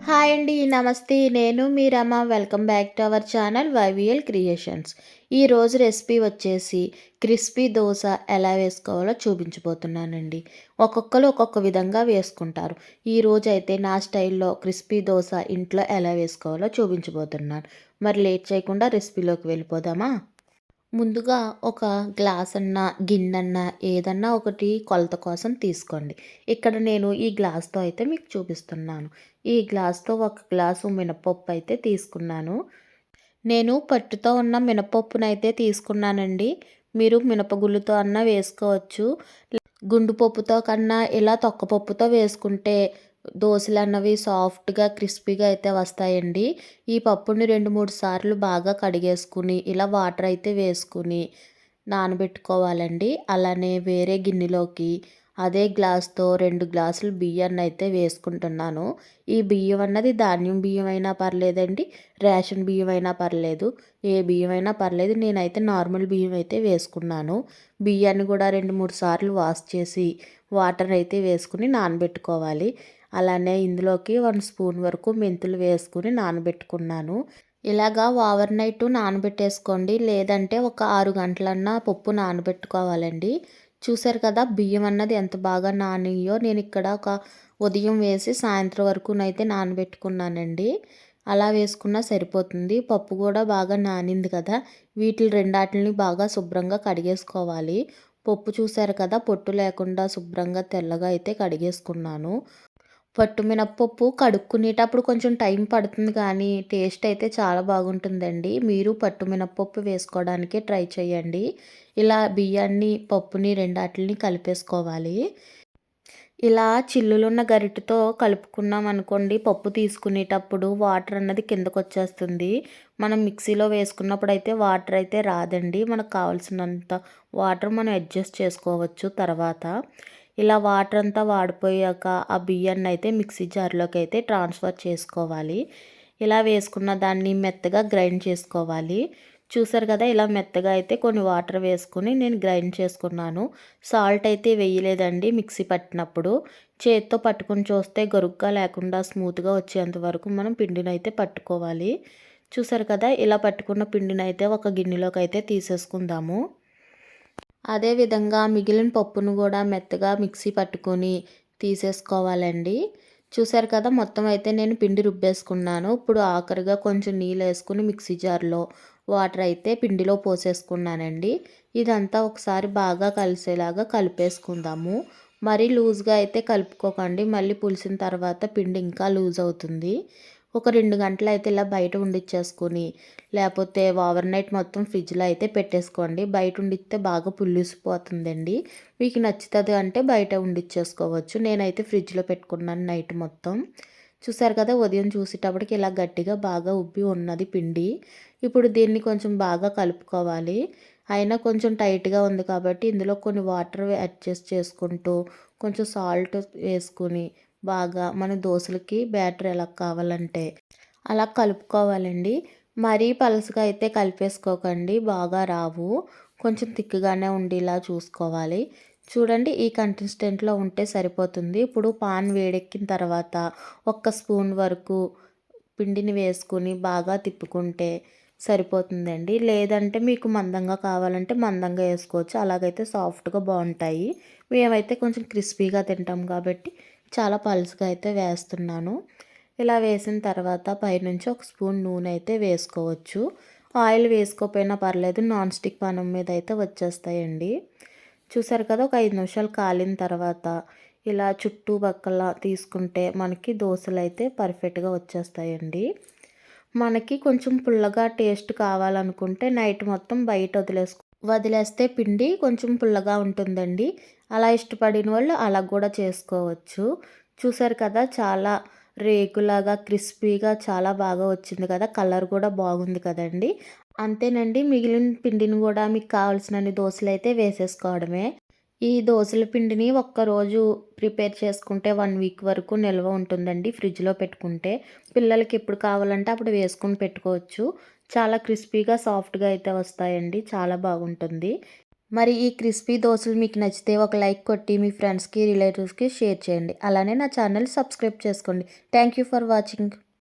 Hi అండి. నమస్తే. నేను మీ Rama. Welcome back to our channel YVL creations. ఈరోజు రెసిపీ వచ్చేసి క్రిస్పీ దోస ఎలా వేసుకోవాలో చూపించబోతున్నానండి. ఒక్కొక్కరు ఒక్కొక్క విధంగా వేసుకుంటారు. ఈరోజు అయితే నా స్టైల్లో క్రిస్పీ దోస ఇంట్లో ఎలా వేసుకోవాలో చూపించబోతున్నాను. మరి లేట్ చేయకుండా రెసిపీలోకి వెళ్ళిపోదామా? ముందుగా ఒక గ్లాస్ అన్నా గిన్నెన్నా ఏదన్నా ఒకటి కొలత కోసం తీసుకోండి. ఇక్కడ నేను ఈ గ్లాస్తో అయితే మీకు చూపిస్తున్నాను. ఈ గ్లాస్తో ఒక గ్లాసు మినపప్పు అయితే తీసుకున్నాను. నేను పట్టుతో ఉన్న మినపప్పునైతే తీసుకున్నానండి. మీరు మినపగుళ్ళుతో అన్నా వేసుకోవచ్చు. గుండు పప్పుతో కన్నా ఇలా తొక్కపప్పుతో వేసుకుంటే దోసలన్నవి సాఫ్ట్‌గా, క్రిస్పీగా అయితే వస్తాయండి. ఈ పప్పుని 2, 3 సార్లు బాగా కడిగేసుకుని, ఇలా వాటర్ అయితే వేసుకుని నానబెట్టుకోవాలండి. అలానే వేరే గిన్నెలోకి అదే గ్లాస్‌తో 2 గ్లాసులు బియ్యాన్నయితే వేసుకుంటున్నాను. ఈ బియ్యం అన్నది ధాన్యం బియ్యం అయినా పర్లేదండి, రేషన్ బియ్యం అయినా పర్లేదు. ఏ బియ్యం అయినా పర్లేదు. నేనైతే నార్మల్ బియ్యం అయితే వేసుకున్నాను. బియ్యాన్ని కూడా 2, 3 సార్లు వాష్ చేసి వాటర్ అయితే వేసుకుని నానబెట్టుకోవాలి. అలానే ఇందులోకి 1 స్పూన్ వరకు మెంతులు వేసుకుని నానబెట్టుకున్నాను. ఇలాగా ఓవర్ నైట్ నానబెట్టేసుకోండి. లేదంటే ఒక 6 గంటలన్నా పప్పు నానబెట్టుకోవాలండి. చూసారు కదా బియ్యం అన్నది ఎంత బాగా నానియో. నేను ఇక్కడ ఒక ఉదయం వేసి సాయంత్రం వరకునైతే నానబెట్టుకున్నానండి. అలా వేసుకున్నా సరిపోతుంది. పప్పు కూడా బాగా నానింది కదా. వీటిని రెండాటిని బాగా శుభ్రంగా కడిగేసుకోవాలి. పప్పు చూసారు కదా పొట్టు లేకుండా శుభ్రంగా తెల్లగా అయితే కడిగేసుకున్నాను. పట్టు మినప్పప్పు కడుక్కునేటప్పుడు కొంచెం టైం పడుతుంది కానీ టేస్ట్ అయితే చాలా బాగుంటుందండి. మీరు పట్టు మినప్పప్పు వేసుకోవడానికే ట్రై చేయండి. ఇలా బియ్యాన్ని, పప్పుని రెండాటిని కలిపేసుకోవాలి. ఇలా చిల్లులున్న గరిటెతో కలుపుకున్నాం అనుకోండి పప్పు తీసుకునేటప్పుడు వాటర్ అన్నది కిందకొచ్చేస్తుంది. మనం మిక్సీలో వేసుకున్నప్పుడు అయితే వాటర్ అయితే రాదండి. మనకు కావాల్సినంత వాటర్ మనం అడ్జస్ట్ చేసుకోవచ్చు తర్వాత. ఇలా వాటర్ అంతా వాడిపోయాక ఆ బియ్యాన్ని అయితే మిక్సీ జార్లోకి అయితే ట్రాన్స్ఫర్ చేసుకోవాలి. ఇలా వేసుకున్న దాన్ని మెత్తగా గ్రైండ్ చేసుకోవాలి. చూసారు కదా ఇలా మెత్తగా అయితే కొన్ని వాటర్ వేసుకుని నేను గ్రైండ్ చేసుకున్నాను. సాల్ట్ అయితే వేయలేదండి మిక్సీ పట్టినప్పుడు. చేత్తో పట్టుకొని చూస్తే గరుగ్గా లేకుండా స్మూత్గా వచ్చేంత వరకు మనం పిండిని అయితే పట్టుకోవాలి. చూసారు కదా ఇలా పట్టుకున్న పిండిని అయితే ఒక గిన్నెలోకి అయితే తీసేసుకుందాము. అదేవిధంగా మిగిలిన పప్పును కూడా మెత్తగా మిక్సీ పట్టుకొని తీసేసుకోవాలండి. చూసారు కదా మొత్తం అయితే నేను పిండి రుబ్బేసుకున్నాను. ఇప్పుడు ఆఖరిగా కొంచెం నీళ్ళు వేసుకుని మిక్సీ జార్లో వాటర్ అయితే పిండిలో పోసేసుకున్నానండి. ఇదంతా ఒకసారి బాగా కలిసేలాగా కలిపేసుకుందాము. మరీ లూజ్గా అయితే కలుపుకోకండి. మళ్ళీ పులిసిన తర్వాత పిండి ఇంకా లూజ్ అవుతుంది. ఒక 2 గంటలు అయితే ఇలా బయట ఉండిచ్చేసుకొని లేకపోతే ఓవర్ నైట్ మొత్తం ఫ్రిడ్జ్లో అయితే పెట్టేసుకోండి. బయట ఉండిస్తే బాగా పులిసిపోతుందండి. మీకు నచ్చుతుంది అంటే బయట ఉండిచ్చేసుకోవచ్చు. నేనైతే ఫ్రిడ్జ్లో పెట్టుకున్నాను నైట్ మొత్తం. చూసారు కదా ఉదయం చూసేటప్పటికి ఇలా గట్టిగా బాగా ఉబ్బి ఉన్నది పిండి. ఇప్పుడు దీన్ని కొంచెం బాగా కలుపుకోవాలి. అయినా కొంచెం టైట్గా ఉంది కాబట్టి ఇందులో కొన్ని వాటర్ అడ్జస్ట్ చేసుకుంటూ కొంచెం సాల్ట్ వేసుకుని బాగా మన దోసలకి బ్యాటర్ ఎలా కావాలంటే అలా కలుపుకోవాలండి. మరీ పలసగా అయితే కలిపేసుకోకండి బాగా రావు. కొంచెం థిక్గానే ఉండేలా చూసుకోవాలి. చూడండి ఈ కన్సిస్టెంట్లో ఉంటే సరిపోతుంది. ఇప్పుడు పాన్ వేడెక్కిన తర్వాత ఒక్క స్పూన్ వరకు పిండిని వేసుకుని బాగా తిప్పుకుంటే సరిపోతుందండి. లేదంటే మీకు మందంగా కావాలంటే మందంగా వేసుకోవచ్చు. అలాగైతే సాఫ్ట్గా బాగుంటాయి. మేమైతే కొంచెం క్రిస్పీగా తింటాం కాబట్టి చాలా పలుచగా అయితే వేస్తున్నాను. ఇలా వేసిన తర్వాత పైనుంచి ఒక స్పూన్ నూనె అయితే వేసుకోవచ్చు. ఆయిల్ వేసుకోకపోయినా పర్లేదు. నాన్ స్టిక్ పానం మీద అయితే వచ్చేస్తాయండి. చూసారు కదా ఒక 5 నిమిషాలు కాలిన తర్వాత ఇలా చుట్టూ పక్కల తీసుకుంటే మనకి దోశలు అయితే పర్ఫెక్ట్గా వచ్చేస్తాయండి. మనకి కొంచెం పుల్లగా టేస్ట్ కావాలనుకుంటే నైట్ మొత్తం బయట వదిలేస్తే పిండి కొంచెం పుల్లగా ఉంటుందండి. అలా ఇష్టపడిన వాళ్ళు అలా కూడా చేసుకోవచ్చు. చూసారు కదా చాలా రేకులాగా క్రిస్పీగా చాలా బాగా వచ్చింది కదా. కలర్ కూడా బాగుంది కదండి. అంతేనండి మిగిలిన పిండిని కూడా మీకు కావాల్సినన్ని దోశలు అయితే వేసేసుకోవడమే. ఈ దోసల పిండిని ఒక్కరోజు ప్రిపేర్ చేసుకుంటే 1 వీక్ వరకు నిల్వ ఉంటుందండి ఫ్రిడ్జ్లో పెట్టుకుంటే. పిల్లలకి ఎప్పుడు కావాలంటే అప్పుడు వేసుకొని పెట్టుకోవచ్చు. చాలా క్రిస్పీగా సాఫ్ట్గా అయితే వస్తాయండి. చాలా బాగుంటుంది. మరి ఈ క్రిస్పీ దోసలు మీకు నచ్చితే ఒక లైక్ కొట్టి మీ ఫ్రెండ్స్‌కి, రిలేటివ్స్‌కి షేర్ చేయండి. అలానే నా ఛానల్ సబ్స్క్రైబ్ చేసుకోండి. Thank you for watching.